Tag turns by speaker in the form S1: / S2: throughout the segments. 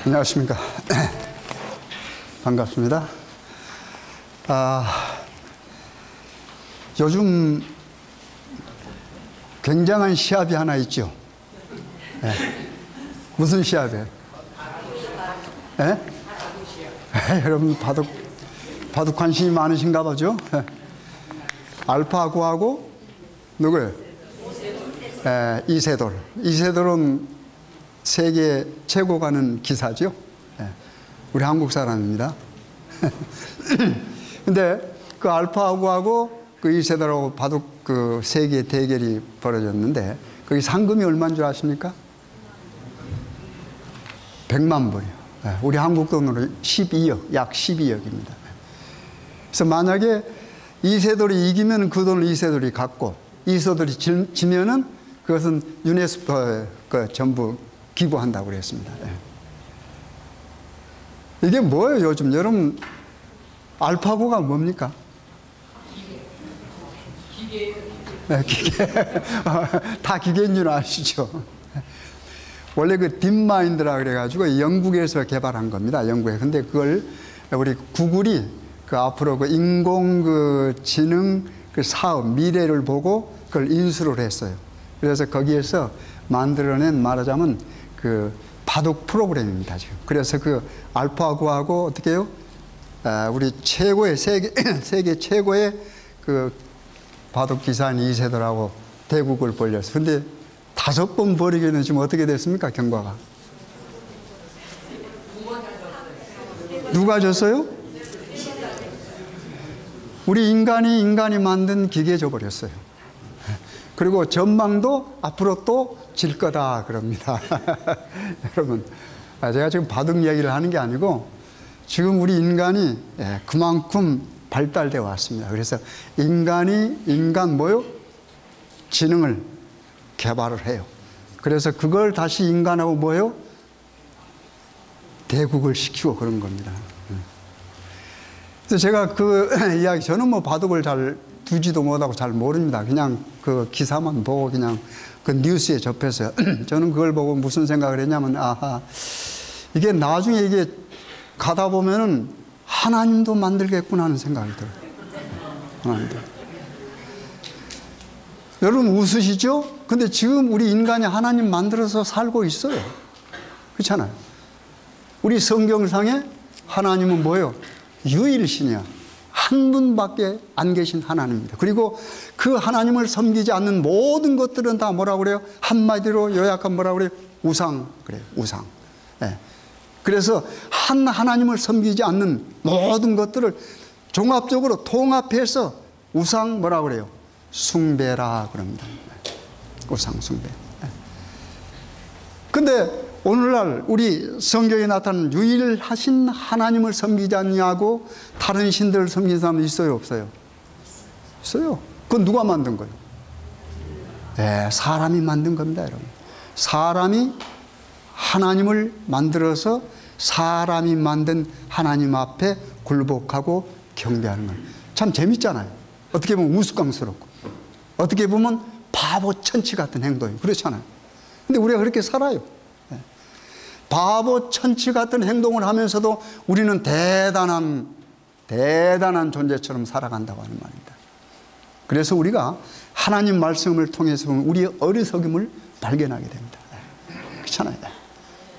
S1: 안녕하십니까. 반갑습니다. 요즘 굉장한 시합이 하나 있죠. 네. 무슨 시합이에요? 네? 여러분 바둑 관심이 많으신가 보죠? 네. 알파고하고 누구예요? 이세돌. 이세돌은 세계 최고 가는 기사죠. 우리 한국 사람입니다. 근데 그 알파고하고 그 이세돌하고 바둑 그 세계 대결이 벌어졌는데 거기 상금이 얼마인 줄 아십니까? 100만 불이요. 우리 한국 돈으로 12억, 약 12억입니다. 그래서 만약에 이세돌이 이기면 그 돈을 이세돌이 갖고 이세돌이 지면은 그것은 유네스코에 전부 기부한다고 그랬습니다. 이게 뭐예요, 요즘? 여러분, 알파고가 뭡니까? 기계. 네, 기계. 다 기계인 줄 아시죠? 원래 그 딥마인드라 그래가지고 영국에서 개발한 겁니다. 영국에. 근데 그걸 우리 구글이 그 앞으로 그 인공 그 지능 그 사업, 미래를 보고 그걸 인수를 했어요. 그래서 거기에서 만들어낸 말하자면 그 바둑 프로그램입니다, 지금. 그래서 그 알파고하고 어떻게 해요? 우리 최고의, 세계 최고의 그 바둑 기사인 이세돌하고 대국을 벌렸어요. 근데 5번 벌이기는 지금 어떻게 됐습니까, 경과가? 누가 졌어요? 우리 인간이 만든 기계에 져버렸어요. 그리고 전망도 앞으로 또 질 거다 그럽니다. 여러분, 제가 지금 바둑 얘기를 하는 게 아니고 지금 우리 인간이 그만큼 발달되어 왔습니다. 그래서 인간 뭐요? 지능을 개발을 해요. 그래서 그걸 다시 인간하고 뭐요? 대국을 시키고 그런 겁니다. 그래서 제가 그 이야기, 저는 뭐 바둑을 잘 두지도 못하고 잘 모릅니다. 그냥 그 기사만 보고 그냥 그 뉴스에 접해서요. 저는 그걸 보고 무슨 생각을 했냐면, 이게 나중에 이게 가다 보면은 하나님도 만들겠구나 하는 생각이 들어요. 하나님도. 여러분 웃으시죠? 근데 지금 우리 인간이 하나님 만들어서 살고 있어요. 그렇잖아요. 우리 성경상에 하나님은 뭐예요? 유일신이야. 한 분밖에 안 계신 하나님입니다. 그리고 그 하나님을 섬기지 않는 모든 것들은 다 뭐라고 그래요? 한마디로 요약하면 뭐라고 그래요? 우상. 그래요. 우상. 네. 그래서 한 하나님을 섬기지 않는 모든 것들을 종합적으로 통합해서 우상 뭐라고 그래요? 숭배라 그럽니다. 우상 숭배. 근데 오늘날 우리 성경에 나타나는 유일하신 하나님을 섬기지 않냐고 다른 신들을 섬기는 사람은 있어요, 없어요? 있어요. 그건 누가 만든 거예요? 네, 사람이 만든 겁니다, 여러분. 사람이 하나님을 만들어서 사람이 만든 하나님 앞에 굴복하고 경배하는 거예요. 참 재밌잖아요. 어떻게 보면 우스꽝스럽고 어떻게 보면 바보 천치 같은 행동이에요. 그렇잖아요. 근데 우리가 그렇게 살아요. 바보 천치 같은 행동을 하면서도 우리는 대단한 존재처럼 살아간다고 하는 말입니다. 그래서 우리가 하나님 말씀을 통해서 보면 우리의 어리석음을 발견하게 됩니다. 그렇잖아요.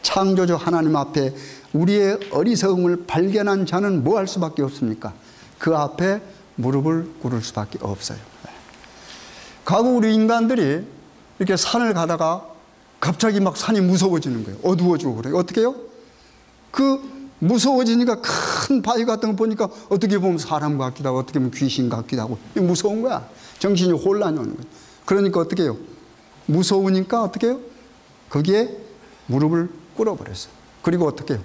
S1: 창조주 하나님 앞에 우리의 어리석음을 발견한 자는 뭐 할 수밖에 없습니까? 그 앞에 무릎을 꿇을 수밖에 없어요. 과거 우리 인간들이 이렇게 산을 가다가 갑자기 막 산이 무서워지는 거예요. 어두워지고 그래요. 어떻게 해요? 그 무서워지니까 큰 바위 같은 거 보니까 어떻게 보면 사람 같기도 하고 어떻게 보면 귀신 같기도 하고 무서운 거야. 정신이 혼란이 오는 거예요. 그러니까 어떻게 해요? 무서우니까 어떻게 해요? 거기에 무릎을 꿇어버렸어요. 그리고 어떻게 해요?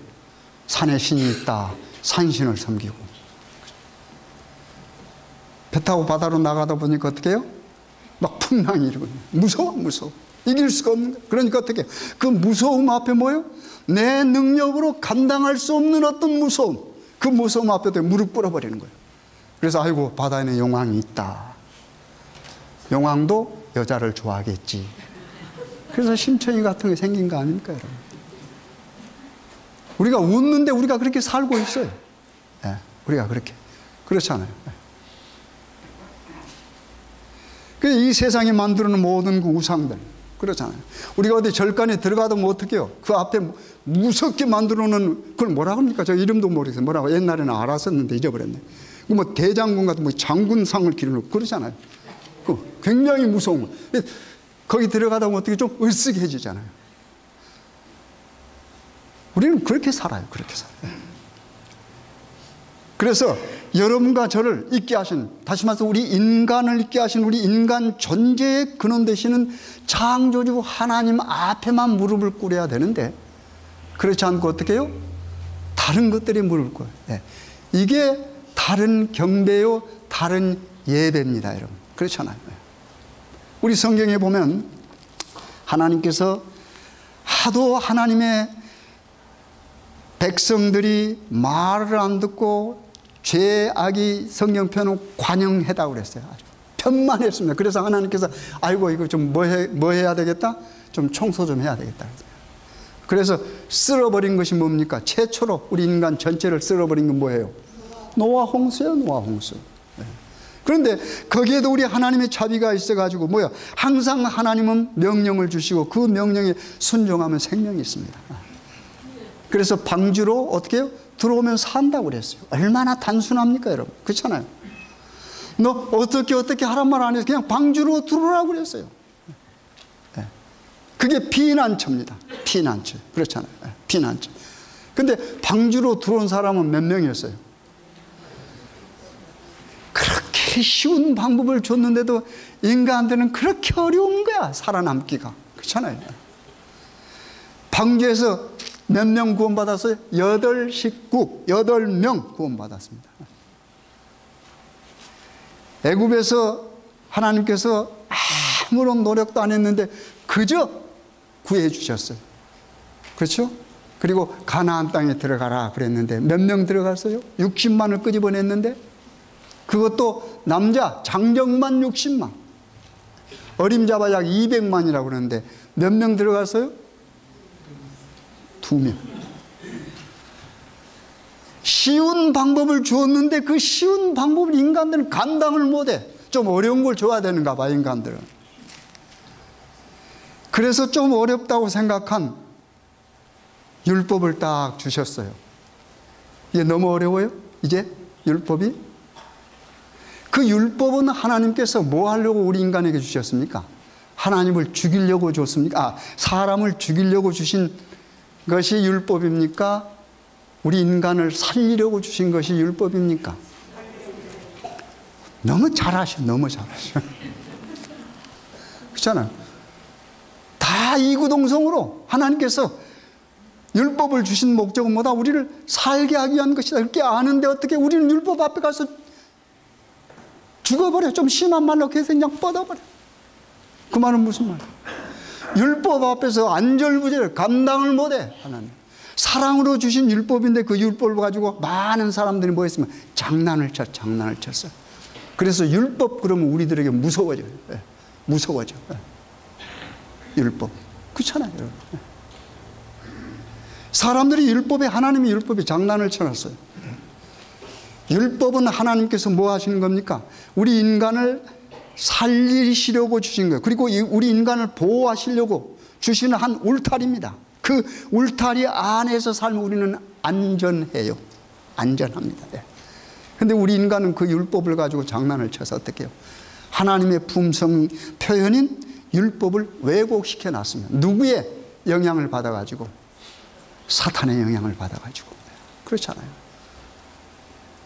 S1: 산에 신이 있다. 산신을 섬기고. 배 타고 바다로 나가다 보니까 어떻게 해요? 막 풍랑이 일어나요. 무서워. 이길 수가 없는 거예요. 그러니까 어떻게 해요? 그 무서움 앞에 뭐예요? 내 능력으로 감당할 수 없는 어떤 무서움. 그 무서움 앞에도 무릎 꿇어버리는 거예요. 그래서 아이고 바다에는 용왕이 있다. 용왕도 여자를 좋아하겠지. 그래서 심청이 같은 게 생긴 거 아닙니까, 여러분? 우리가 웃는데 우리가 그렇게 살고 있어요. 예, 우리가 그렇게. 그렇잖아요. 이 세상이 만들어놓은 모든 그 우상들. 그렇잖아요. 우리가 어디 절간에 들어가도 뭐 어떻게 해요? 그 앞에 무섭게 만들어놓은 그걸 뭐라고 합니까? 저 이름도 모르겠어요. 뭐라고 옛날에는 알았었는데 잊어버렸네. 그 뭐 대장군 같은 뭐 장군상을 기르고 그러잖아요. 그 굉장히 무서운 거. 거기 들어가다 보면 어떻게 좀 으쓱해지잖아요. 우리는 그렇게 살아요. 그렇게 살아요. 그래서 여러분과 저를 있게 하신, 다시 말해서 우리 인간을 있게 하신 우리 인간 존재의 근원 되시는 창조주 하나님 앞에만 무릎을 꿇어야 되는데, 그렇지 않고 어떻게 해요? 다른 것들이 무릎을 꿇어요. 네. 이게 다른 경배요, 다른 예배입니다, 여러분. 그렇잖아요. 우리 성경에 보면 하나님께서 하도 하나님의 백성들이 말을 안 듣고 죄악이 성경 펴놓고 관영했다고 그랬어요. 아주 편만했습니다. 그래서 하나님께서 아이고 이거 좀 뭐 해야 되겠다? 좀 청소 좀 해야 되겠다. 그래서 쓸어버린 것이 뭡니까? 최초로 우리 인간 전체를 쓸어버린 건 뭐예요? 노아 홍수예요. 노아 홍수. 네. 그런데 거기에도 우리 하나님의 자비가 있어가지고 뭐야? 항상 하나님은 명령을 주시고 그 명령에 순종하면 생명이 있습니다. 그래서 방주로 어떻게 해요? 들어오면 산다고 그랬어요. 얼마나 단순합니까, 여러분? 그렇잖아요. 너 어떻게 하란 말 안 해서 그냥 방주로 들어오라고 그랬어요. 네. 그게 피난처입니다. 피난처. 그렇잖아요. 네. 피난처. 근데 방주로 들어온 사람은 몇 명이었어요? 그렇게 쉬운 방법을 줬는데도 인간들은 그렇게 어려운 거야, 살아남기가. 그렇잖아요. 방주에서 몇 명 구원받았어요? 8명 구원받았습니다. 애굽에서 하나님께서 아무런 노력도 안 했는데 그저 구해 주셨어요. 그렇죠? 그리고 가나안 땅에 들어가라 그랬는데 몇 명 들어갔어요? 60만을 끄집어냈는데 그것도 남자 장정만 60만, 어림잡아 약 200만이라고 그러는데 몇 명 들어갔어요? 2명. 쉬운 방법을 주었는데 그 쉬운 방법을 인간들은 감당을 못해. 좀 어려운 걸 줘야 되는가 봐, 인간들은. 그래서 좀 어렵다고 생각한 율법을 딱 주셨어요. 이게 너무 어려워요? 이제 율법이? 그 율법은 하나님께서 뭐 하려고 우리 인간에게 주셨습니까? 하나님을 죽이려고 줬습니까? 사람을 죽이려고 주신 것이 율법입니까? 우리 인간을 살리려고 주신 것이 율법입니까? 너무 잘하셔. 너무 잘하셔. 그렇잖아요. 다 이구동성으로 하나님께서 율법을 주신 목적은 뭐다? 우리를 살게 하기 위한 것이다. 이렇게 아는데 어떻게 우리는 율법 앞에 가서 죽어버려. 좀 심한 말로 해서 그냥 뻗어버려. 그 말은 무슨 말이야? 율법 앞에서 안절부절 감당을 못해. 하나님 사랑으로 주신 율법인데 그 율법을 가지고 많은 사람들이 뭐 했으면 장난을 쳤어요. 그래서 율법 그러면 우리들에게 무서워져요. 무서워져. 율법. 그렇잖아요, 여러분. 사람들이 율법에, 하나님의 율법에 장난을 쳐놨어요. 율법은 하나님께서 뭐 하시는 겁니까? 우리 인간을 살리시려고 주신 거예요. 그리고 우리 인간을 보호하시려고 주시는 한 울타리입니다. 그 울타리 안에서 살면 우리는 안전해요. 안전합니다. 그런데 우리 인간은 그 율법을 가지고 장난을 쳐서 어떻게 해요? 하나님의 품성 표현인 율법을 왜곡시켜 놨습니다. 누구의 영향을 받아가지고? 사탄의 영향을 받아가지고. 그렇잖아요.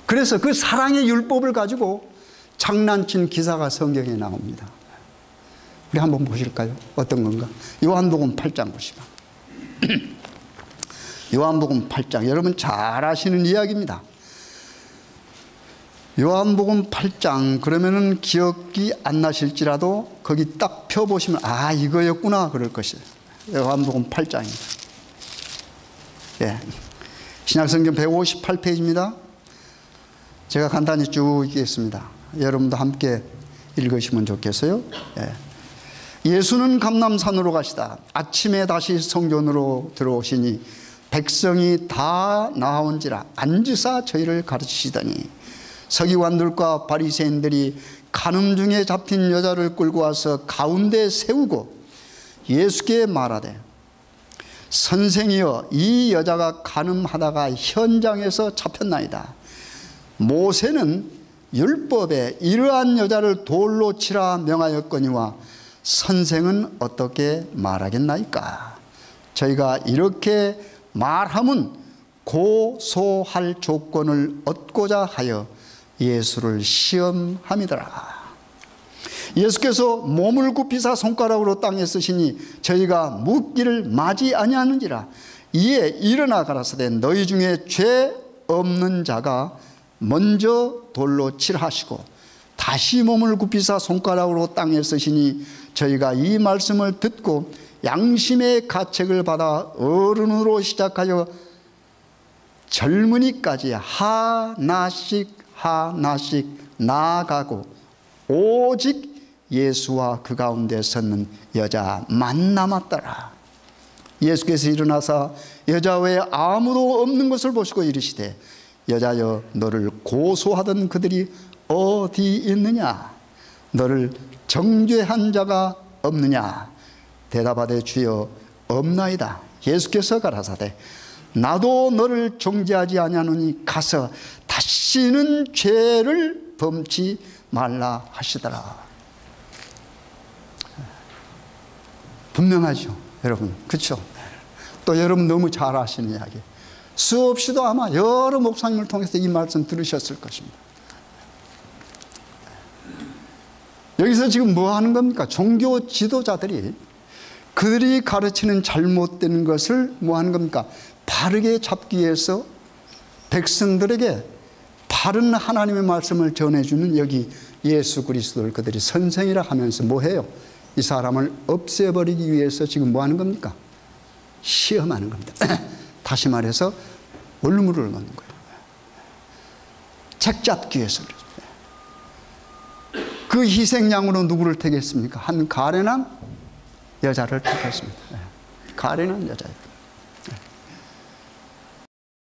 S1: 그래서 그 사랑의 율법을 가지고 장난친 기사가 성경에 나옵니다. 우리 한번 보실까요? 어떤 건가? 요한복음 8장 보시면. 요한복음 8장. 여러분 잘 아시는 이야기입니다. 요한복음 8장. 그러면은 기억이 안 나실지라도 거기 딱 펴보시면 아, 이거였구나 그럴 것이에요. 요한복음 8장입니다. 예. 신약성경 158페이지입니다. 제가 간단히 쭉 읽겠습니다. 여러분도 함께 읽으시면 좋겠어요. 예. 예수는 감람산으로 가시다 아침에 다시 성전으로 들어오시니 백성이 다 나온지라 앉으사 저희를 가르치시더니 서기관들과 바리새인들이 간음 중에 잡힌 여자를 끌고 와서 가운데 세우고 예수께 말하되 선생이여 이 여자가 간음하다가 현장에서 잡혔나이다. 모세는 율법에 이러한 여자를 돌로 치라 명하였거니와 선생은 어떻게 말하겠나이까. 저희가 이렇게 말하면 고소할 조건을 얻고자 하여 예수를 시험함이더라. 예수께서 몸을 굽히사 손가락으로 땅에 쓰시니 저희가 묻기를 마지 아니하는지라. 이에 일어나 가라사대 너희 중에 죄 없는 자가 먼저 돌로 치라 하시고 다시 몸을 굽히사 손가락으로 땅에 쓰시니 저희가 이 말씀을 듣고 양심의 가책을 받아 어른으로 시작하여 젊은이까지 하나씩 나아가고 오직 예수와 그 가운데 섰는 여자만 남았더라. 예수께서 일어나사 여자 외에 아무도 없는 것을 보시고 이르시되 여자여 너를 고소하던 그들이 어디 있느냐? 너를 정죄한 자가 없느냐? 대답하되 주여 없나이다. 예수께서 가라사대 나도 너를 정죄하지 아니하노니 가서 다시는 죄를 범치 말라 하시더라. 분명하죠 여러분, 그렇죠? 또 여러분 너무 잘 아시는 이야기, 수없이도 아마 여러 목사님을 통해서 이 말씀 들으셨을 것입니다. 여기서 지금 뭐 하는 겁니까? 종교 지도자들이 그들이 가르치는 잘못된 것을 뭐 하는 겁니까? 바르게 잡기 위해서 백성들에게 바른 하나님의 말씀을 전해주는 여기 예수 그리스도를 그들이 선생이라 하면서 뭐 해요? 이 사람을 없애버리기 위해서 지금 뭐 하는 겁니까? 시험하는 겁니다. 다시 말해서 얼물을 넣는 거예요. 책 잡기 위해서. 그 희생양으로 누구를 택했습니까? 한 가련한 여자를 택했습니다. 가련한 여자예요.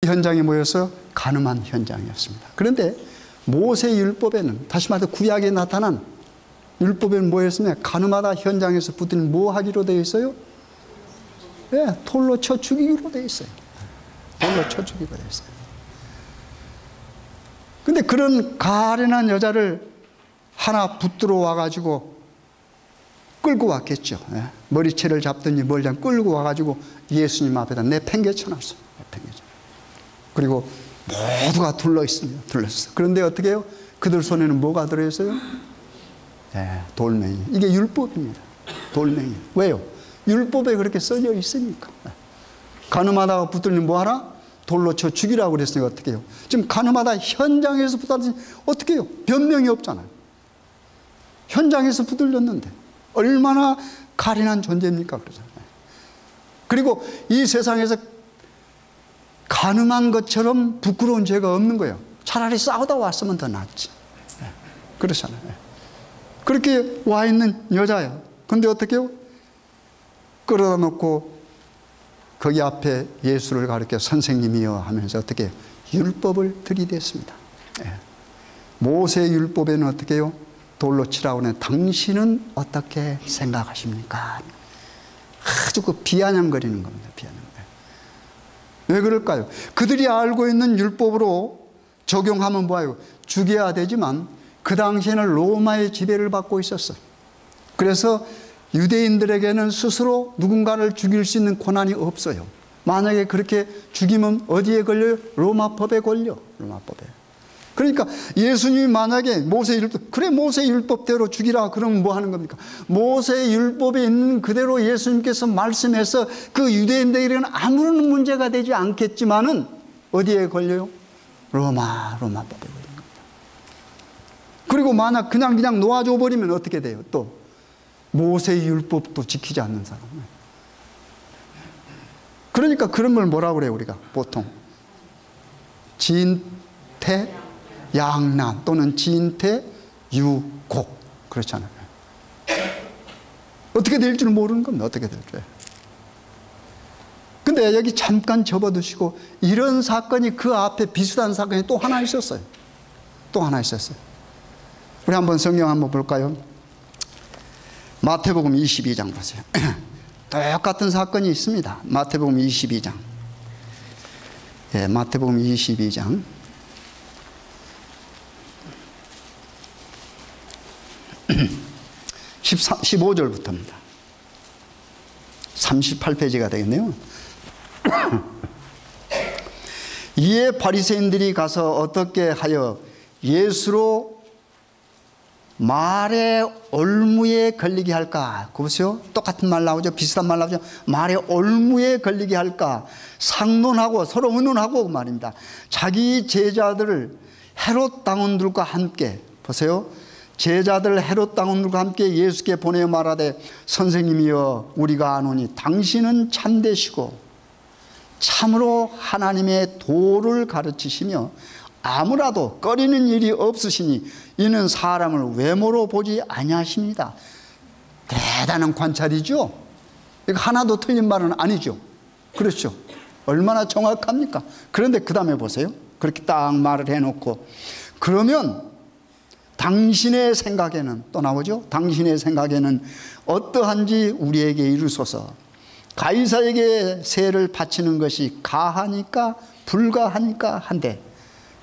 S1: 현장에 모여서 간음한 현장이었습니다. 그런데 모세 율법에는, 다시 말해서 구약에 나타난 율법에는 뭐였으면 간음하다 현장에서 붙들면 뭐 하기로 되어 있어요? 네, 돌로 쳐 죽이기로 되어 있어요. 돌로 쳐 죽이기로 되어 있어요. 근데 그런 가련한 여자를 하나 붙들어 와가지고 끌고 왔겠죠. 네. 머리채를 잡든지 뭘 끌고 와가지고 예수님 앞에다 내팽개쳐놨어요. 그리고 모두가 둘러있습니다. 둘러있어요. 그런데 어떻게 해요? 그들 손에는 뭐가 들어있어요? 네, 돌멩이. 이게 율법입니다. 돌멩이. 왜요? 율법에 그렇게 써져 있으니까. 간음하다가 붙들면 뭐하나? 돌로 쳐 죽이라고 그랬으니까 어떻게 해요? 지금 간음하다 현장에서 붙들면 어떻게 해요? 변명이 없잖아요. 현장에서 붙들렸는데 얼마나 가련한 존재입니까? 그러잖아요. 그리고 이 세상에서 간음한 것처럼 부끄러운 죄가 없는 거예요. 차라리 싸우다 왔으면 더 낫지. 그렇잖아요. 그렇게 와 있는 여자야. 근데 어떻게 해요? 끌어다 놓고 거기 앞에 예수를 가르쳐 선생님이여 하면서 어떻게 해요? 율법을 들이댔습니다. 모세 율법에는 어떻게 해요? 돌로 치라고 하는 당신은 어떻게 생각하십니까? 아주 그 비아냥거리는 겁니다. 비아냥. 왜 그럴까요? 그들이 알고 있는 율법으로 적용하면 뭐예요? 죽여야 되지만 그 당시에는 로마의 지배를 받고 있었어요. 그래서 유대인들에게는 스스로 누군가를 죽일 수 있는 권한이 없어요. 만약에 그렇게 죽이면 어디에 걸려요? 로마법에 걸려. 로마법에. 그러니까 예수님이 만약에 모세 율법, 그래 모세 율법대로 죽이라 그러면 뭐 하는 겁니까? 모세 율법에 있는 그대로 예수님께서 말씀해서 그 유대인들에게는 아무런 문제가 되지 않겠지만은 어디에 걸려요? 로마법에 걸려요. 그리고 만약 그냥 놓아줘 버리면 어떻게 돼요? 또 모세 율법도 지키지 않는 사람. 그러니까 그런 걸 뭐라고 그래요? 우리가 보통 진퇴 양난 또는 진퇴 유곡 그렇잖아요. 어떻게 될 줄 모르는 겁니다. 어떻게 될 줄. 근데 여기 잠깐 접어두시고, 이런 사건이 그 앞에 비슷한 사건이 또 하나 있었어요. 또 하나 있었어요. 우리 한번 성경 한번 볼까요? 마태복음 22장 보세요. 똑같은 사건이 있습니다. 마태복음 22장. 예, 마태복음 22장. 15절부터입니다. 38페이지가 되겠네요. 이에 바리새인들이 가서 어떻게 하여 예수로 말의 올무에 걸리게 할까? 보세요. 똑같은 말 나오죠. 비슷한 말 나오죠. 말의 올무에 걸리게 할까? 상론하고 서로 의논하고 말입니다. 자기 제자들을 헤롯 당원들과 함께, 보세요. 제자들 헤롯 당원들과 함께 예수께 보내어 말하되, 선생님이여 우리가 아노니 당신은 참되시고 참으로 하나님의 도를 가르치시며 아무라도 꺼리는 일이 없으시니 이는 사람을 외모로 보지 아니하십니다. 대단한 관찰이죠. 이거 하나도 틀린 말은 아니죠. 그렇죠. 얼마나 정확합니까? 그런데 그 다음에 보세요. 그렇게 딱 말을 해놓고, 그러면 당신의 생각에는, 또 나오죠. 당신의 생각에는 어떠한지 우리에게 이루소서. 가이사에게 세를 바치는 것이 가하니까 불가하니까 한데,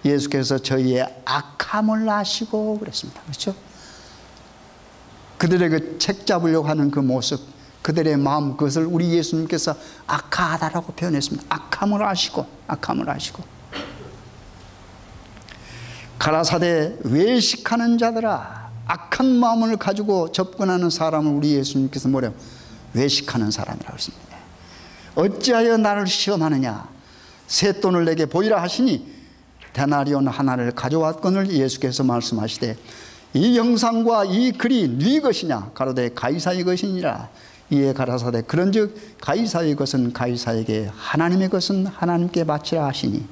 S1: 예수께서 저희의 악함을 아시고 그랬습니다. 그렇죠? 그들의 그 책 잡으려고 하는 그 모습, 그들의 마음, 그것을 우리 예수님께서 악하다라고 표현했습니다. 악함을 아시고, 악함을 아시고. 가라사대 외식하는 자들아, 악한 마음을 가지고 접근하는 사람을 우리 예수님께서 뭐래요? 외식하는 사람이라고 했습니다. 어찌하여 나를 시험하느냐? 새 돈을 내게 보이라 하시니 데나리온 하나를 가져왔거늘 예수께서 말씀하시되, 이 영상과 이 글이 네 것이냐? 가로되 가이사의 것이니라. 이에 가라사대 그런즉 가이사의 것은 가이사에게, 하나님의 것은 하나님께 바치라 하시니,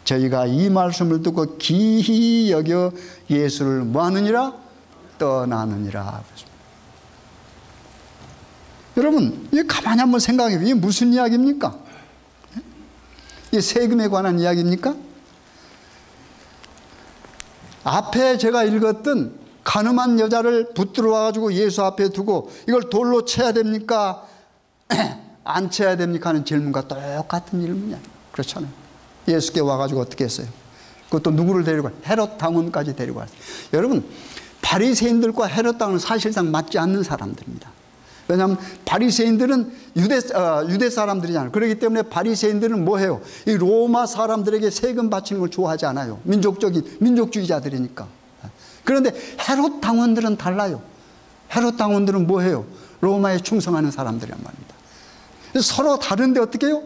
S1: 저희가 이 말씀을 듣고 기히 여겨 예수를 뭐하느니라? 떠나느니라. 여러분, 이게 가만히 한번 생각해 보세요. 이게 무슨 이야기입니까? 이게 세금에 관한 이야기입니까? 앞에 제가 읽었던 가늠한 여자를 붙들어 와가지고 예수 앞에 두고 이걸 돌로 쳐야 됩니까? 안 쳐야 됩니까? 하는 질문과 똑같은 질문이야. 그렇잖아요. 예수께 와가지고 어떻게 했어요? 그것도 누구를 데리고 왔어요? 헤롯 당원까지 데리고 왔어요. 여러분, 바리새인들과 헤롯 당원은 사실상 맞지 않는 사람들입니다. 왜냐하면 바리새인들은 유대 사람들이잖아요. 그렇기 때문에 바리새인들은 뭐해요? 이 로마 사람들에게 세금 바치는 걸 좋아하지 않아요. 민족주의자들이니까. 그런데 헤롯 당원들은 달라요. 헤롯 당원들은 뭐해요? 로마에 충성하는 사람들이란 말입니다. 서로 다른데 어떻게 해요?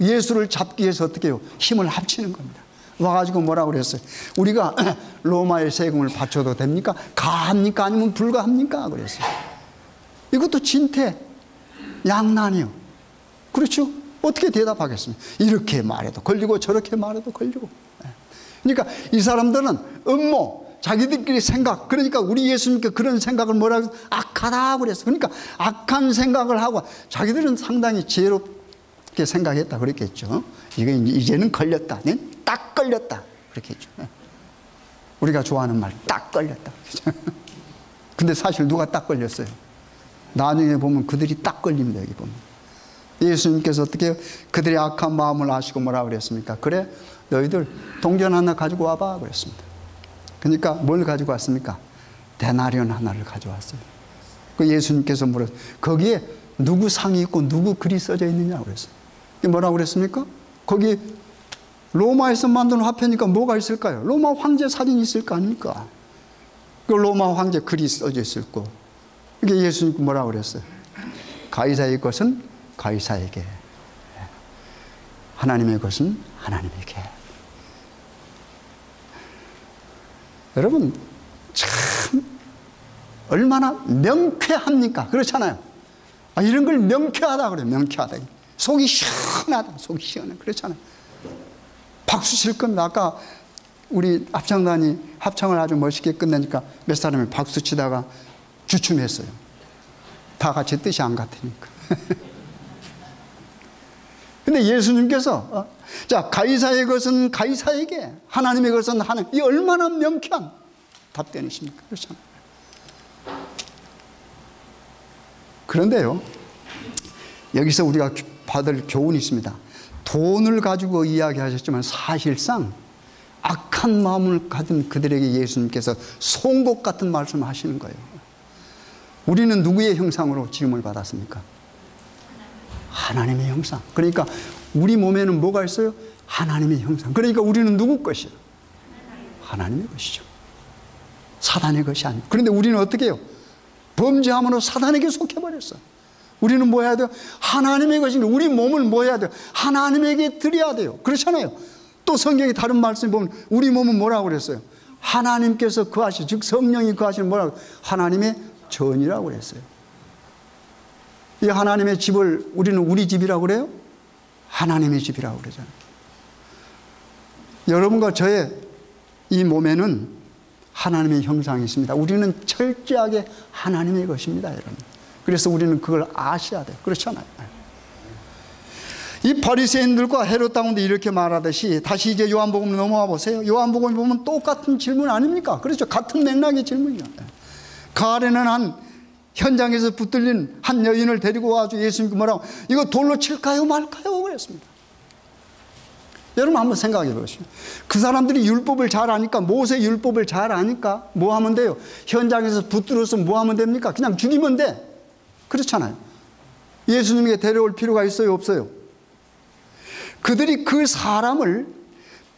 S1: 예수를 잡기 위해서 어떻게 해요? 힘을 합치는 겁니다. 와가지고 뭐라고 그랬어요? 우리가 로마의 세금을 바쳐도 됩니까? 가합니까? 아니면 불가합니까? 그랬어요. 이것도 진퇴양난이요. 그렇죠? 어떻게 대답하겠습니까? 이렇게 말해도 걸리고 저렇게 말해도 걸리고. 그러니까 이 사람들은 음모, 자기들끼리 생각, 그러니까 우리 예수님께 그런 생각을 뭐라고 해서 악하다 그랬어요. 그러니까 악한 생각을 하고 자기들은 상당히 지혜롭게 생각했다 그랬겠죠. 이제는 걸렸다. 딱 걸렸다. 그렇게 했죠. 우리가 좋아하는 말, 딱 걸렸다. 근데 사실 누가 딱 걸렸어요? 나중에 보면 그들이 딱 걸립니다. 여기 보면 예수님께서 어떻게 해요? 그들의 악한 마음을 아시고 뭐라고 그랬습니까? 그래, 너희들 동전 하나 가지고 와봐 그랬습니다. 그러니까 뭘 가지고 왔습니까? 데나리온 하나를 가져왔어요. 그 예수님께서 물었어요. 거기에 누구 상이 있고 누구 글이 써져 있느냐고 그랬어요. 이게 뭐라고 그랬습니까? 거기 로마에서 만든 화폐니까 뭐가 있을까요? 로마 황제 사진이 있을 거 아닙니까? 그 로마 황제 글이 써져 있을 거. 이게 예수님 뭐라고 그랬어요? 가이사의 것은 가이사에게, 하나님의 것은 하나님에게. 여러분, 참 얼마나 명쾌합니까? 그렇잖아요. 이런 걸 명쾌하다 그래요. 명쾌하다. 속이 시원하다. 속이 시원해. 그렇잖아요. 박수 칠 겁니다. 아까 우리 합창단이 합창을 아주 멋있게 끝내니까 몇 사람이 박수 치다가 주춤했어요. 다 같이 뜻이 안 같으니까. 근데 예수님께서 자, 가이사의 것은 가이사에게, 하나님의 것은 하나님. 이 얼마나 명쾌한 답변이십니까? 그렇잖아요. 그런데요, 여기서 우리가 받을 교훈이 있습니다. 돈을 가지고 이야기하셨지만 사실상 악한 마음을 가진 그들에게 예수님께서 송곳 같은 말씀을 하시는 거예요. 우리는 누구의 형상으로 지음을 받았습니까? 하나님의 형상. 그러니까 우리 몸에는 뭐가 있어요? 하나님의 형상. 그러니까 우리는 누구 것이에요? 하나님의 것이죠. 사단의 것이 아니에요. 그런데 우리는 어떻게 해요? 범죄함으로 사단에게 속해버렸어. 우리는 뭐 해야 돼요? 하나님의 것인데 우리 몸을 뭐 해야 돼요? 하나님에게 드려야 돼요. 그렇잖아요. 또 성경에 다른 말씀 보면 우리 몸은 뭐라고 그랬어요? 하나님께서 거하시, 즉 성령이 거하시는 뭐라고? 하나님의 전이라고 그랬어요. 이 하나님의 집을 우리는 우리 집이라고 그래요? 하나님의 집이라고 그러잖아요. 여러분과 저의 이 몸에는 하나님의 형상이 있습니다. 우리는 철저하게 하나님의 것입니다, 여러분. 그래서 우리는 그걸 아셔야 돼요. 그렇잖아요. 이 바리새인들과 헤롯 가운데 이렇게 말하듯이 다시 이제 요한복음으로 넘어와 보세요. 요한복음을 보면 똑같은 질문 아닙니까? 그렇죠. 같은 맥락의 질문이요. 그 아래는 한 현장에서 붙들린 한 여인을 데리고 와가지고 예수님께 뭐라고, 이거 돌로 칠까요 말까요? 그랬습니다. 여러분 한번 생각해 보십시오. 그 사람들이 율법을 잘 아니까, 모세 율법을 잘 아니까 뭐 하면 돼요? 현장에서 붙들어서 뭐 하면 됩니까? 그냥 죽이면 돼. 그렇잖아요. 예수님에게 데려올 필요가 있어요, 없어요? 그들이 그 사람을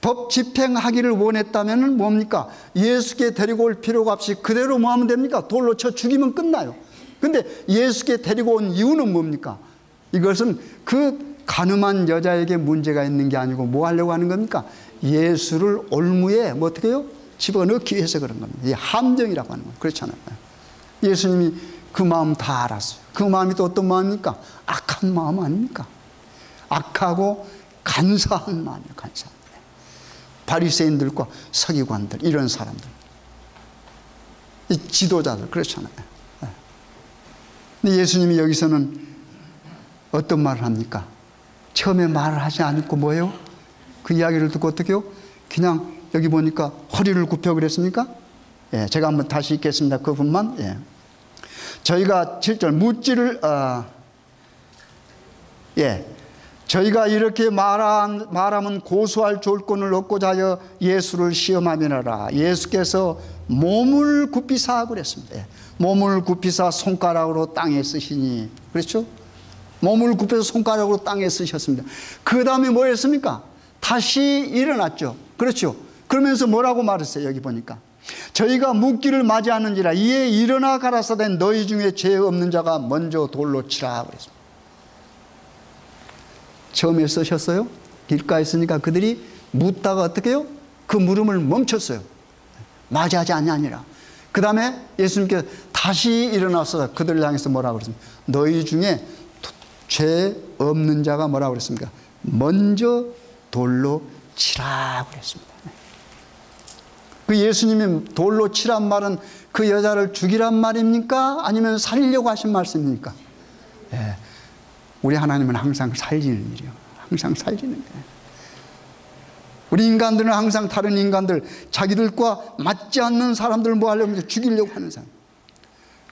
S1: 법 집행하기를 원했다면 뭡니까? 예수께 데리고 올 필요가 없이 그대로 뭐 하면 됩니까? 돌로 쳐 죽이면 끝나요. 근데 예수께 데리고 온 이유는 뭡니까? 이것은 그 가늠한 여자에게 문제가 있는 게 아니고 뭐 하려고 하는 겁니까? 예수를 올무에 뭐 어떻게 해요? 집어넣기 위해서 그런 겁니다. 이 함정이라고 하는 거예요. 그렇잖아요. 예수님이 그 마음 다 알았어요. 그 마음이 또 어떤 마음입니까? 악한 마음 아닙니까? 악하고 간사한 마음이에요. 간사한. 바리새인들과 서기관들, 이런 사람들, 이 지도자들, 그렇잖아요. 근데 예수님이 여기서는 어떤 말을 합니까? 처음에 말을 하지 않고 뭐예요? 그 이야기를 듣고 어떻게 해요? 그냥 여기 보니까 허리를 굽혀 그랬습니까? 예, 제가 한번 다시 읽겠습니다. 그 부분만. 예. 저희가 7절 묻지를 저희가 이렇게 말하면 고소할 조건을 얻고자 하여 예수를 시험하미라. 예수께서 몸을 굽히사 그랬습니다. 예. 몸을 굽히사 손가락으로 땅에 쓰시니, 그렇죠? 몸을 굽혀서 손가락으로 땅에 쓰셨습니다. 그 다음에 뭐 했습니까? 다시 일어났죠. 그렇죠? 그러면서 뭐라고 말했어요? 여기 보니까 저희가 묻기를 맞이하는지라 이에 일어나 가라사대 너희 중에 죄 없는 자가 먼저 돌로 치라 그랬습니다. 처음에 쓰셨어요. 길가에 있으니까 그들이 묻다가 어떻게 해요? 그 물음을 멈췄어요. 맞이하지 아니하니라. 그 다음에 예수님께서 다시 일어나서 그들을 향해서 뭐라고 그랬습니까? 너희 중에 죄 없는 자가 뭐라고 그랬습니까? 먼저 돌로 치라 그랬습니다. 그 예수님이 돌로 치란 말은 그 여자를 죽이란 말입니까? 아니면 살리려고 하신 말씀입니까? 예. 우리 하나님은 항상 살리는 일이요. 항상 살리는 거예요. 우리 인간들은 항상 다른 인간들, 자기들과 맞지 않는 사람들을 뭐 하려고 죽이려고 하는 사람.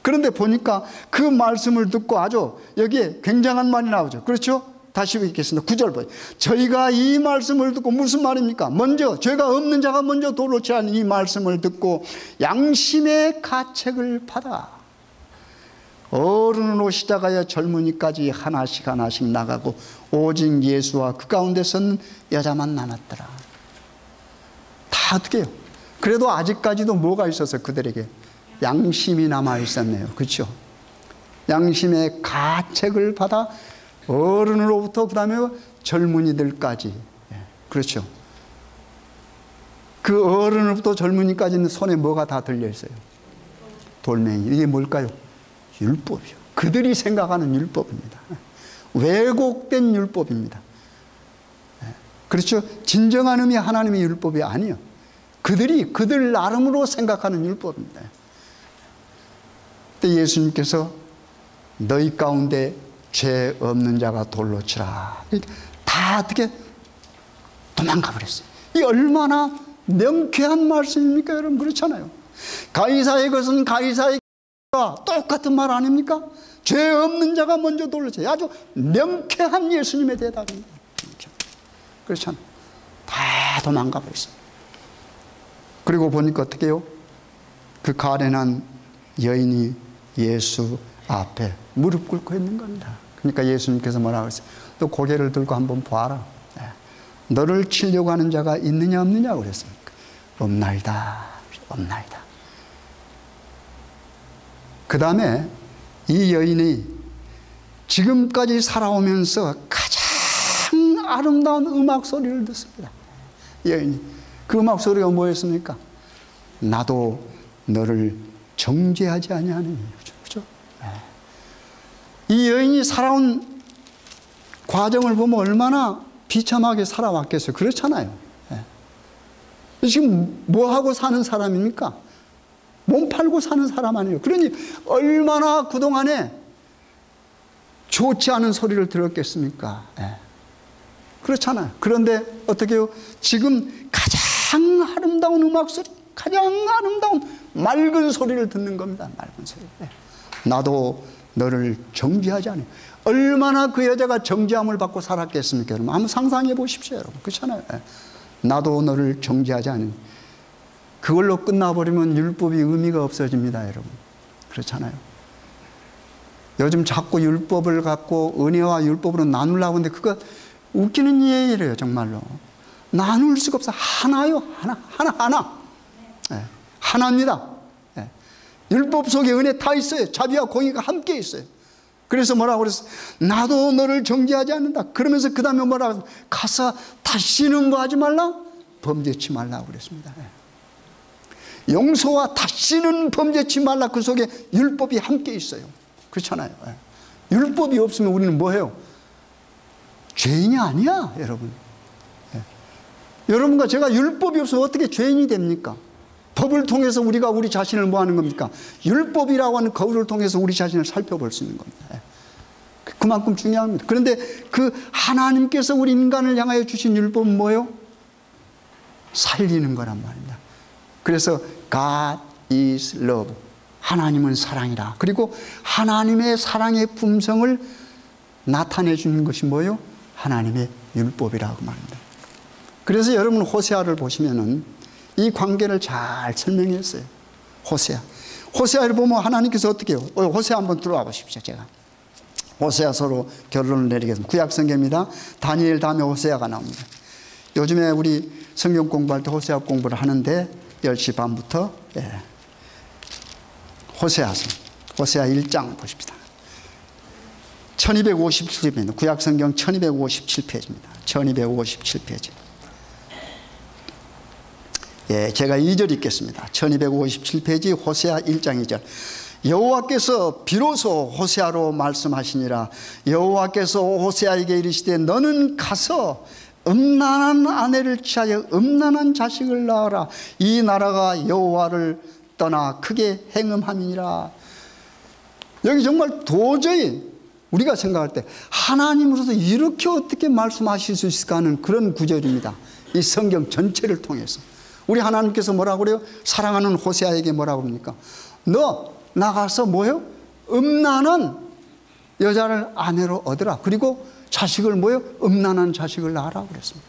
S1: 그런데 보니까 그 말씀을 듣고 아주 여기에 굉장한 말이 나오죠. 그렇죠? 다시 읽겠습니다. 9절 보세요. 저희가 이 말씀을 듣고 무슨 말입니까? 먼저 죄가 없는 자가 먼저 돌로 치라는 이 말씀을 듣고 양심의 가책을 받아 어른으로 시작하여 젊은이까지 하나씩 하나씩 나가고 오직 예수와 그 가운데 선 여자만 남았더라. 다 어떻게 해요? 그래도 아직까지도 뭐가 있어서 그들에게 양심이 남아 있었네요. 그렇죠? 양심의 가책을 받아 어른으로부터 그 다음에 젊은이들까지. 그렇죠? 그 어른으로부터 젊은이까지는 손에 뭐가 다 들려 있어요? 돌멩이. 이게 뭘까요? 율법이요. 그들이 생각하는 율법입니다. 왜곡된 율법입니다. 그렇죠? 진정한 의미 하나님의 율법이 아니에요. 그들이 그들 나름으로 생각하는 율법입니다. 그때 예수님께서 너희 가운데 죄 없는 자가 돌로 치라. 다 다 어떻게 도망가 버렸어요. 이 얼마나 명쾌한 말씀입니까, 여러분? 그렇잖아요. 가이사의 것은 가이사의 똑같은 말 아닙니까? 죄 없는 자가 먼저 돌려줘요. 아주 명쾌한 예수님의 대답입니다. 그렇잖아요. 다 도망가 버렸어요. 그리고 보니까 어떻게 해요? 그 가련한 여인이 예수 앞에 무릎 꿇고 있는 겁니다. 그러니까 예수님께서 뭐라고 했어요? 너 고개를 들고 한번 봐라. 너를 치려고 하는 자가 있느냐 없느냐 그랬습니까? 없나이다. 없나이다. 그 다음에 이 여인이 지금까지 살아오면서 가장 아름다운 음악 소리를 듣습니다. 여인이. 그 음악 소리가 뭐였습니까? 나도 너를 정죄하지 아니하느니. 그죠? 이 여인이 살아온 과정을 보면 얼마나 비참하게 살아왔겠어요. 그렇잖아요. 지금 뭐하고 사는 사람입니까? 몸 팔고 사는 사람 아니에요. 그러니 얼마나 그동안에 좋지 않은 소리를 들었겠습니까? 그렇잖아요. 그런데 어떻게 해요? 지금 가장 아름다운 음악소리, 가장 아름다운 맑은 소리를 듣는 겁니다. 맑은 소리. 나도 너를 정죄하지 않아요. 얼마나 그 여자가 정죄함을 받고 살았겠습니까, 여러분? 한번 상상해 보십시오, 여러분. 그렇잖아요. 나도 너를 정죄하지 않으니. 그걸로 끝나버리면 율법이 의미가 없어집니다, 여러분. 그렇잖아요. 요즘 자꾸 율법을 갖고 은혜와 율법으로 나누려고 하는데 그거 웃기는 이야기래요, 정말로. 나눌 수가 없어. 하나요. 하나. 하나입니다. 율법 속에 은혜 다 있어요. 자비와 공의가 함께 있어요. 그래서 뭐라고 그랬어요? 나도 너를 정죄하지 않는다. 그러면서 그 다음에 뭐라고 했어요? 가서 다시는 뭐 하지 말라? 범죄치 말라고 그랬습니다. 용서와 다시는 범죄치 말라. 그 속에 율법이 함께 있어요. 그렇잖아요. 율법이 없으면 우리는 뭐 해요? 죄인이 아니야, 여러분. 여러분과 제가 율법이 없으면 어떻게 죄인이 됩니까? 법을 통해서 우리가 우리 자신을 뭐 하는 겁니까? 율법이라고 하는 거울을 통해서 우리 자신을 살펴볼 수 있는 겁니다. 그만큼 중요합니다. 그런데 그 하나님께서 우리 인간을 향하여 주신 율법은 뭐예요? 살리는 거란 말입니다. 그래서 God is love. 하나님은 사랑이라. 그리고 하나님의 사랑의 품성을 나타내 주는 것이 뭐예요? 하나님의 율법이라고 말합니다. 그래서 여러분 호세아를 보시면은 이 관계를 잘 설명했어요. 호세아를 보면 하나님께서 어떻게 해요? 호세아 한번 들어와 보십시오. 제가 호세아서로 결론을 내리겠습니다. 구약성경입니다. 다니엘 다음에 호세아가 나옵니다. 요즘에 우리 성경 공부할 때 호세아 공부를 하는데 10시 반부터 호세아 1장 보십시다. 1257페이지입니다. 구약성경 1257페이지입니다. 1257페이지. 제가 2절 읽겠습니다. 1257페이지 호세아 1장 2절. 여호와께서 비로소 호세아로 말씀하시니라. 여호와께서 호세아에게 이르시되 너는 가서 음란한 아내를 취하여 음란한 자식을 낳아라. 이 나라가 여호와를 떠나 크게 행음함이니라. 여기 정말 도저히 우리가 생각할 때 하나님으로서 이렇게 어떻게 말씀하실 수 있을까 하는 그런 구절입니다. 이 성경 전체를 통해서. 우리 하나님께서 뭐라고 그래요? 사랑하는 호세아에게 뭐라고 합니까? 너 나가서 뭐요? 음란한 여자를 아내로 얻으라. 그리고 자식을 뭐요? 음란한 자식을 낳으라 그랬습니다.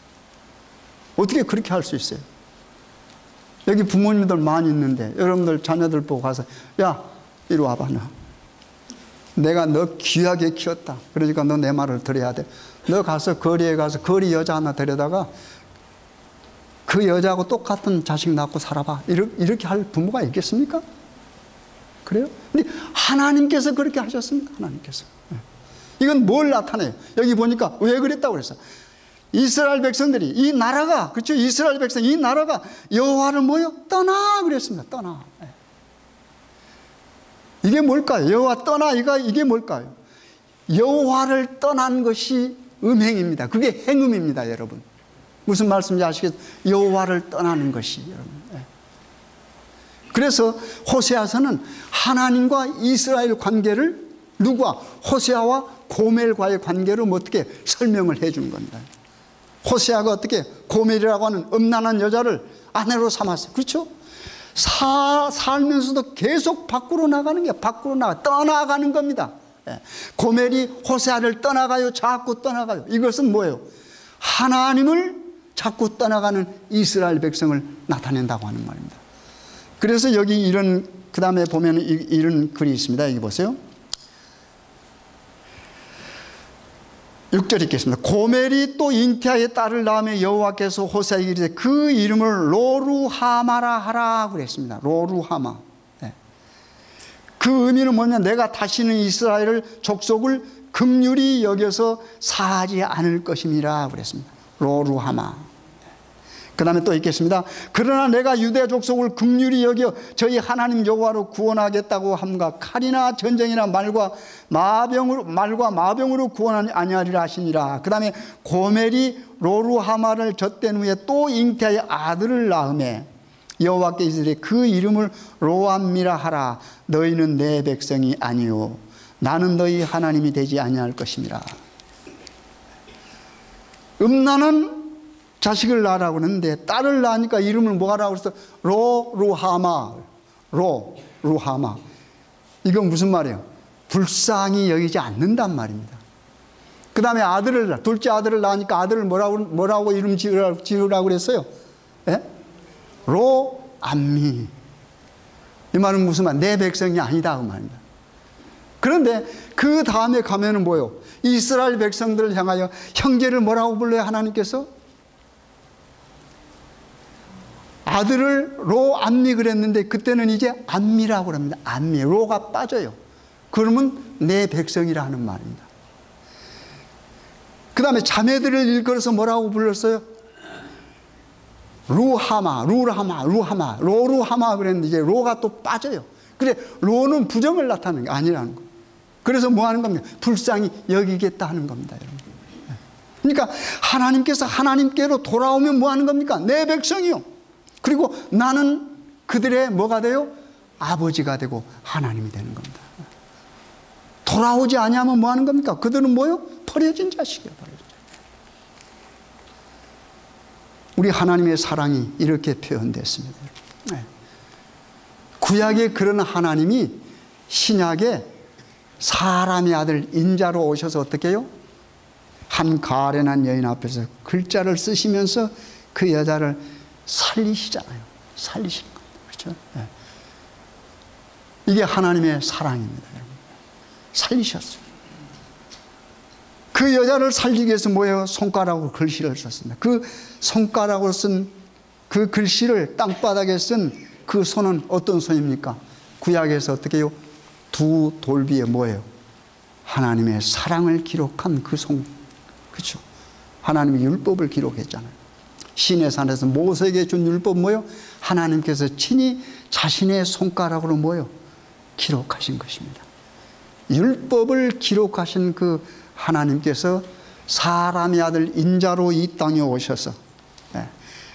S1: 어떻게 그렇게 할 수 있어요? 여기 부모님들 많이 있는데 여러분들 자녀들 보고 가서 야 이리 와봐. 내가 너 귀하게 키웠다. 그러니까 너 내 말을 들어야 돼. 너 가서 거리에 가서 거리 여자 하나 데려다가 그 여자하고 똑같은 자식 낳고 살아봐. 이렇게 할 부모가 있겠습니까? 그래요? 근데 하나님께서 그렇게 하셨습니다. 하나님께서. 이건 뭘 나타내요? 여기 보니까 왜 그랬다고 그랬어요? 이스라엘 백성들이 이 나라가 그렇죠? 이스라엘 백성 이 나라가 여호와를 뭐요? 떠나 그랬습니다. 떠나. 이게 뭘까요? 여호와 떠나 이게 뭘까요? 여호와를 떠난 것이 음행입니다. 그게 행음입니다, 여러분. 무슨 말씀인지 아시겠어요? 여호와를 떠나는 것이 여러분. 그래서 호세아서는 하나님과 이스라엘 관계를 누구와 호세아와 고멜과의 관계로 어떻게 설명을 해 준 겁니다. 호세아가 어떻게 고멜이라고 하는 음란한 여자를 아내로 삼았어요. 그렇죠? 살면서도 계속 밖으로 나가는 게 떠나가는 겁니다. 고멜이 호세아를 떠나가요. 자꾸 떠나가요. 이것은 뭐예요? 하나님을 자꾸 떠나가는 이스라엘 백성을 나타낸다고 하는 말입니다. 그래서 여기 이런, 그 다음에 보면 이런 글이 있습니다. 여기 보세요. 6절 읽겠습니다. 고멜이 또 잉태하여 딸을 낳으며 여호와께서 호세아에게 이르시되 그 이름을 로루하마라 하라 그랬습니다. 로루하마. 네. 그 의미는 뭐냐면 내가 다시는 이스라엘 족속을 긍휼히 여겨서 사하지 않을 것임이라 그랬습니다. 로루하마. 그 다음에 또 읽겠습니다. 그러나 내가 유대 족속을 긍휼히 여겨 저희 하나님 여호와로 구원하겠다고 함과 칼이나 전쟁이나 말과 마병으로 구원하지 아니하리라 하시니라. 그 다음에 고멜이 로루하마를 젖된 후에 또 잉태하여 아들을 낳으매 여호와께 이르시되 그 이름을 로암미라 하라. 너희는 내 백성이 아니요 나는 너희 하나님이 되지 아니할 것임이라. 음란한 자식을 낳으라고 그러는데 딸을 낳으니까 이름을 뭐 하라고 그랬어? 로루하마. 이건 무슨 말이에요? 불쌍히 여기지 않는단 말입니다. 그 다음에 둘째 아들을 낳으니까 아들을 뭐라고 이름 지으라고 그랬어요? 예? 로암미. 이 말은 무슨 말? 내 백성이 아니다 그 말입니다. 그런데 그 다음에 가면은 뭐예요? 이스라엘 백성들을 향하여 형제를 뭐라고 불러요? 하나님께서 아들을 로암미 그랬는데 그때는 이제 암미라고 합니다. 암미. 로가 빠져요. 그러면 내 백성이라 하는 말입니다. 그 다음에 자매들을 일컬어서 뭐라고 불렀어요? 루하마 그랬는데 이제 로가 또 빠져요. 그래, 로는 부정을 나타내는 게 아니라는 거. 그래서 뭐 하는 겁니까? 불쌍히 여기겠다 하는 겁니다, 여러분. 그러니까 하나님께서 하나님께로 돌아오면 뭐 하는 겁니까? 내 백성이요. 그리고 나는 그들의 뭐가 돼요? 아버지가 되고 하나님이 되는 겁니다. 돌아오지 아니하면 뭐 하는 겁니까? 그들은 뭐요? 버려진 자식이에요. 버려진 자식. 우리 하나님의 사랑이 이렇게 표현됐습니다. 네. 구약에 그런 하나님이 신약에 사람의 아들 인자로 오셔서 어떻게 해요? 한 가련한 여인 앞에서 글자를 쓰시면서 그 여자를 살리시잖아요. 살리시는 겁니다. 그렇죠? 네. 이게 하나님의 사랑입니다. 살리셨어요. 그 여자를 살리기 위해서 뭐예요? 손가락으로 글씨를 썼습니다. 그 손가락으로 쓴 그 글씨를 땅바닥에 쓴 그 손은 어떤 손입니까? 구약에서 어떻게 해요? 두 돌비에 뭐예요? 하나님의 사랑을 기록한 그 손. 그렇죠? 하나님의 율법을 기록했잖아요. 시내산에서 모세에게 준 율법 뭐예요? 하나님께서 친히 자신의 손가락으로 뭐예요? 기록하신 것입니다. 율법을 기록하신 그 하나님께서 사람의 아들 인자로 이 땅에 오셔서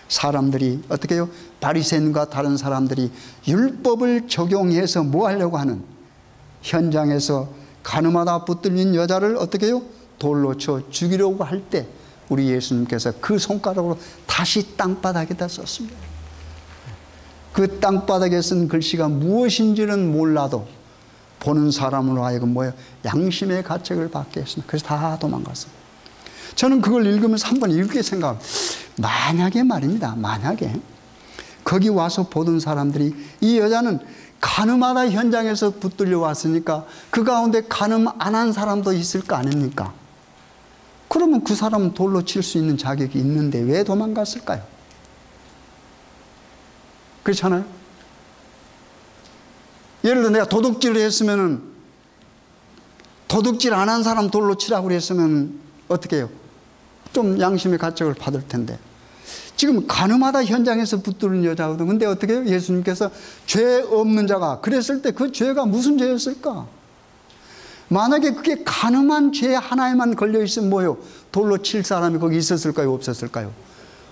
S1: 사람들이 어떻게 해요? 바리새인과 다른 사람들이 율법을 적용해서 뭐 하려고 하는 현장에서 가늠하다 붙들린 여자를 어떻게 해요? 돌로 쳐 죽이려고 할 때 우리 예수님께서 그 손가락으로 다시 땅바닥에다 썼습니다. 그 땅바닥에 쓴 글씨가 무엇인지는 몰라도 보는 사람으로 하여금 뭐예요? 양심의 가책을 받게 했습니다. 그래서 다 도망갔습니다. 저는 그걸 읽으면서 한번 이렇게 생각합니다. 만약에 말입니다. 만약에 거기 와서 보던 사람들이 이 여자는 간음하다 현장에서 붙들려 왔으니까 그 가운데 간음 안 한 사람도 있을 거 아닙니까? 그러면 그 사람은 돌로 칠 수 있는 자격이 있는데 왜 도망갔을까요? 그렇잖아요? 예를 들어 내가 도둑질을 했으면은 도둑질 안 한 사람 돌로 치라고 그랬으면 어떻게 해요? 좀 양심의 가책을 받을 텐데 지금 간음하다 현장에서 붙들은 여자거든. 근데 어떻게 해요? 예수님께서 죄 없는 자가 그랬을 때 그 죄가 무슨 죄였을까? 만약에 그게 간음한 죄 하나에만 걸려있으면 뭐예요? 돌로 칠 사람이 거기 있었을까요? 없었을까요?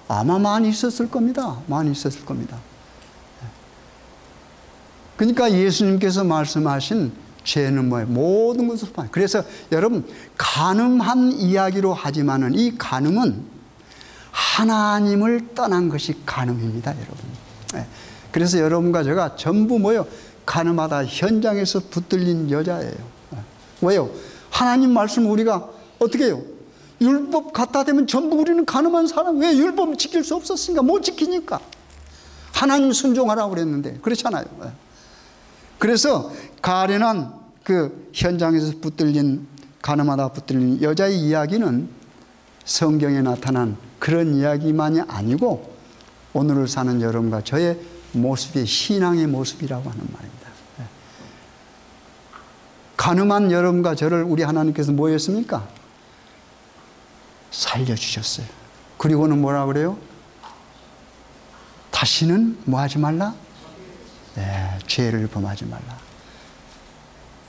S1: 아마 많이 있었을 겁니다. 많이 있었을 겁니다. 그러니까 예수님께서 말씀하신 죄는 뭐예요? 모든 것을 그래서 여러분 간음한 이야기로 하지만은 이 간음은 하나님을 떠난 것이 간음입니다, 여러분. 예. 그래서 여러분과 제가 전부 뭐요? 간음하다 현장에서 붙들린 여자예요. 예. 왜요? 하나님 말씀 우리가 어떻게 해요? 율법 갖다 대면 전부 우리는 간음한 사람. 왜 율법 지킬 수 없었으니까? 못 지키니까. 하나님 순종하라고 그랬는데 그렇잖아요. 예. 그래서 가련한 그 현장에서 붙들린, 간음하다 붙들린 여자의 이야기는 성경에 나타난 그런 이야기만이 아니고 오늘을 사는 여러분과 저의 모습이 신앙의 모습이라고 하는 말입니다. 간음한 여러분과 저를 우리 하나님께서 뭐 했습니까? 살려주셨어요. 그리고는 뭐라 그래요? 다시는 뭐 하지 말라? 네, 죄를 범하지 말라.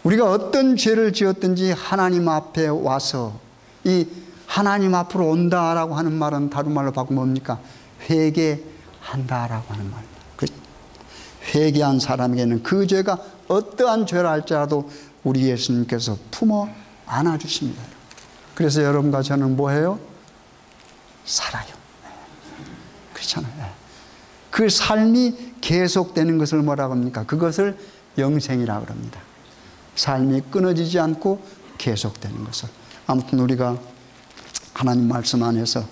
S1: 우리가 어떤 죄를 지었든지 하나님 앞에 와서 이 하나님 앞으로 온다라고 하는 말은 다른 말로 바꾸면 뭡니까? 회개한다라고 하는 말입니다. 그 회개한 사람에게는 그 죄가 어떠한 죄라 할지라도 우리 예수님께서 품어 안아주십니다. 그래서 여러분과 저는 뭐해요? 살아요. 그렇잖아요. 그 삶이 계속되는 것을 뭐라고 합니까? 그것을 영생이라고 합니다. 삶이 끊어지지 않고 계속되는 것을. 아무튼 우리가 하나님 말씀 안에서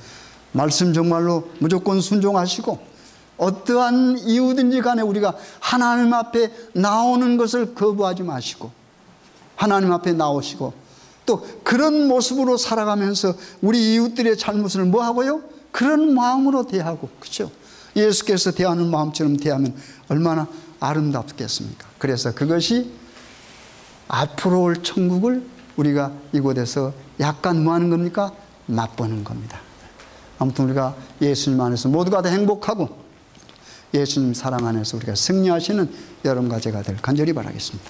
S1: 말씀 정말로 무조건 순종하시고 어떠한 이유든지 간에 우리가 하나님 앞에 나오는 것을 거부하지 마시고 하나님 앞에 나오시고 또 그런 모습으로 살아가면서 우리 이웃들의 잘못을 뭐 하고요? 그런 마음으로 대하고, 그렇죠? 예수께서 대하는 마음처럼 대하면 얼마나 아름답겠습니까? 그래서 그것이 앞으로 올 천국을 우리가 이곳에서 약간 뭐 하는 겁니까? 맛보는 겁니다. 아무튼 우리가 예수님 안에서 모두가 다 행복하고 예수님 사랑 안에서 우리가 승리하시는 여러분과 제가 될 간절히 바라겠습니다.